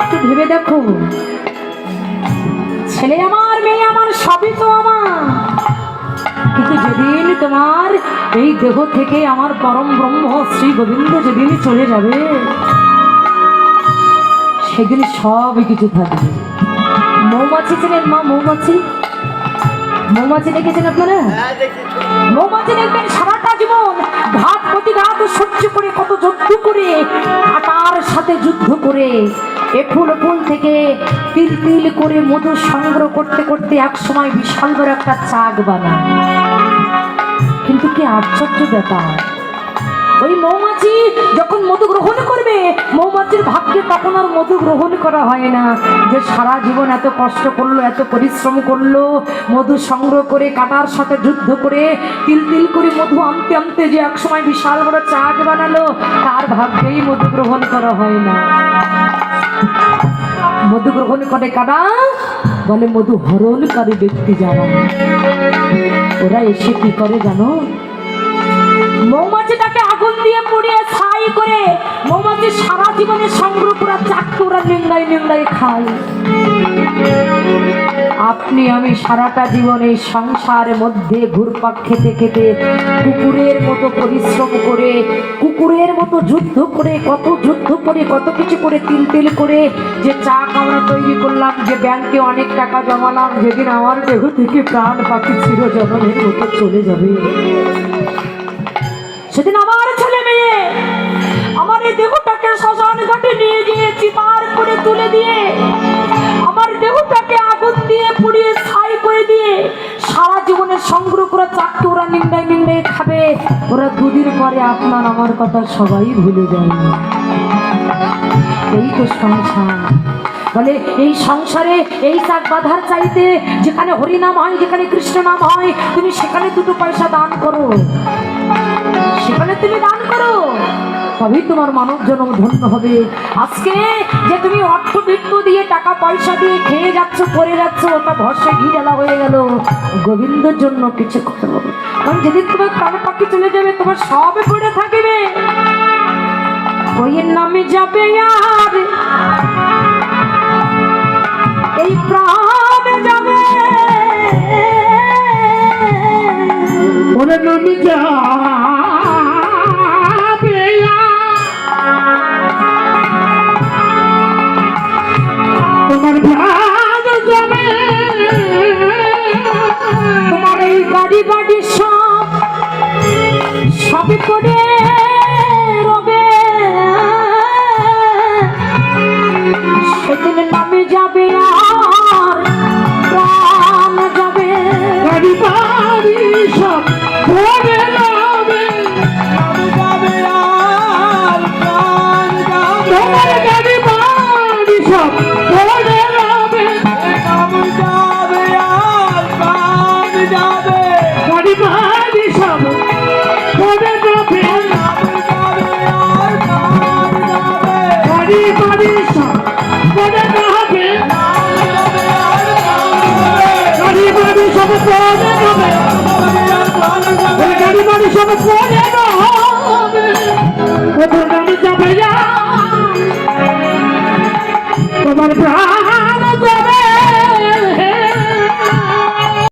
একটু ভেবে দেখো, ছেলে আমার, মেয়ে আমার, সবই তো আমার, কিন্তু যেদিন তোমার এই দেহ থেকে আমার পরম ব্রহ্ম শ্রী গোবিন্দ যেদিন চলে যাবে, সেদিন সব কিছু থাকবে। মৌমাছি ছিলেন মা, মৌমাছি, মৌমাছি দেখেছেন আপনারা? মৌমাছি দেখবেন সারাটা জীবন ঘাত প্রতিঘাত সহ্য করে, কত যুদ্ধ করে, কাঁটার সাথে যুদ্ধ করে, ফুল ফুল থেকে তিল তিল করে মধু সংগ্রহ করতে করতে এক সময় বিশাল বড় একটা চাক বানায়। কিন্তু কি আশ্চর্য ব্যাপার, ওই মৌমাছি যখন মধু গ্রহণ করবে, মৌমাছির ভাগ্যে তখন আর মধু গ্রহণ করা হয় না। যে সারা জীবন এত কষ্ট করলো, এত পরিশ্রম করলো, মধু সংগ্রহ করে, কাঁটার সাথে যুদ্ধ করে, তিল তিল করে মধু আনতে আনতে যে এক সময় বিশাল বড় চাক বানালো, তার ভাগ্যেই মধু গ্রহণ করা হয় না। মধু গ্রহণ করে কারা? বলে মধু হরণকারী ব্যক্তি যারা, ওরা এসে কি করে জানো? মৌমাছিটাকে আগুন দিয়ে পুড়িয়ে ছাই করে, মৌমাছি সারা জীবনে সংগ্রহ করা চাককে ওরা নিংড়ায় নিংড়ায় খায়। আপনি আমি সারাটা জীবন এই সংসারের মধ্যে ঘুরপাক খেতে খেতে কুকুরের মতো পরিশ্রম করে, কুকুরের মতো যুদ্ধ করে, কত যুদ্ধ করে, কত কিছু করে, তিল তিল করে যে চাক আমরা তৈরি করলাম, যে ব্যাংকে অনেক টাকা জমালাম, যেদিন আমার দেহ থেকে প্রাণ পাখি চিরজীবনের মতো চলে যাবে, সেদিন আমার ছেলে মেয়ে আমার এই দেহটাকে শ্মশান ঘাটে নিয়ে গিয়ে চিতার করে তুলে দিয়ে, আমার দেহটাকে আগুন দিয়ে পুড়িয়ে ছাই করে দিয়ে, সারা জীবনের সংগ্রহ করে চাকরি ওরা নিংড়ায় নিংড়ায় খাবে। ওরা দুদিন পরে আপনার আমার কথা সবাই ভুলে যায়। এই তো সংসার। বলে এই সংসারে এই চাক বাঁধার চাইতে যেখানে হরিনাম হয়, যেখানে কৃষ্ণ নাম হয়, তুমি সেখানে দুটো পয়সা দান করো, সেখানে তুমি দান করো, তবেই তোমার মানব জন্ম ধন্য হবে। আজকে যে তুমি অর্থবিত্ত দিয়ে, টাকা পয়সা দিয়ে খেয়ে যাচ্ছ, করে যাচ্ছ, ওটা ভরসা ঘি ঢালা হয়ে গেল। গোবিন্দর জন্য কিছু করতে হবে, কারণ যেদিন তোমার প্রাণ পাখি চলে যাবে, তোমার সবে পড়ে থাকবে, ওই নামে যাবে আর এই প্রাণ যাবে, ওরে নামে যাবে তোমার প্রাণ যাবে, তোমার এই গাড়ি বাড়ি সব সবই করে রবে, সেদিন নামে যাবে আর প্রাণ যাবে, গাড়ি বাড়ি সব করে রবে, নামে যাবে আর প্রাণ যাবে, গাড়ি বাড়ি সব করে রবে, নামে যাবে আর প্রাণ যাবে, গাড়ি বাড়ি সব করে রবে, নামে যাবে আর প্রাণ যাবে, গাড়ি বাড়ি সব করে রবে, গাড়ি বাড়ি সব করে রবে, গাড়ি বাড়ি সব